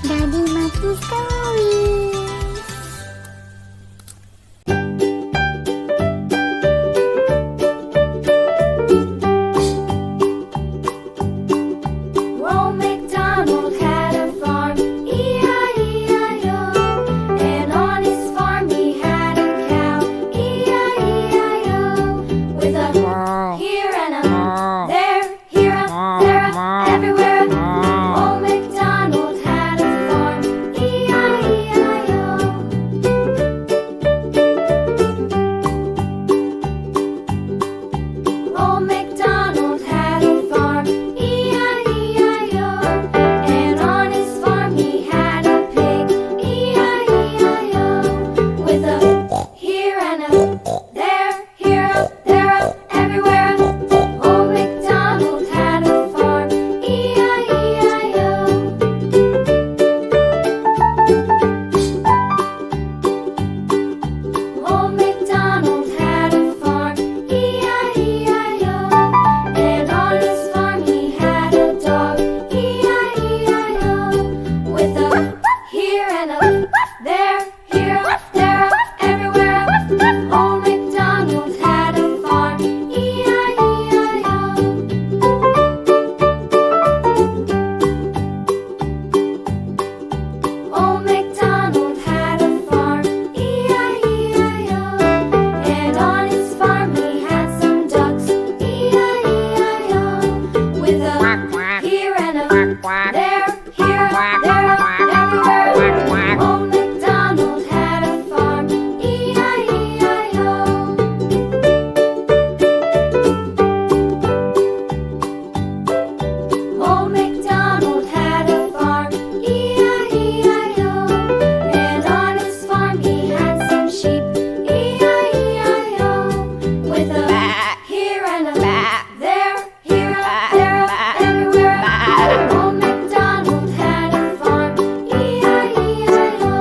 Daddy Monkey Stories. Old MacDonald had a farm, E-I-E-I-O. And on his farm he had a cow, E-I-E-I-O. With a here and a there, here a, there a, everywhere. Old MacDonald had a farm, E-I-E-I-O. Old MacDonald had a farm, E-I-E-I-O. And on his farm he had a pig, E-I-E-I-O. With a here and a there, here a, there a, everywhere. Old MacDonald had a farm, E-I-E-I-O. Old MacDonald had a farm, E-I-E-I-O. And on his farm he had a dog, E-I-E-I-O. With a here and a there, here a, there a, everywhere. Old MacDonald had a farm, E-I-E-I-O. Old MacDonald had a farm, E-I-E-I-O. And on his farm he had some ducks, E-I-E-I-O. With a here and a there, here a, there a, everywhere. Old MacDonald had a farm, E-I-E-I-O. Old MacDonald had a farm, E-I-E-I-O. And on his farm he had some sheep, E-I-E-I-O. With a here and a there, here a, there a, everywhere. Old MacDonald had a farm, E-I-E-I-O.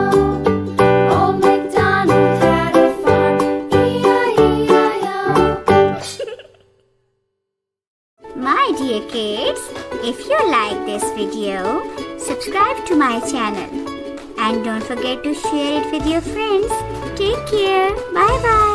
Old MacDonald had a farm, E-I-E-I-O. My dear kids, if you like this video, subscribe to my channel and don't forget to share it with your friends. Take care. Bye bye.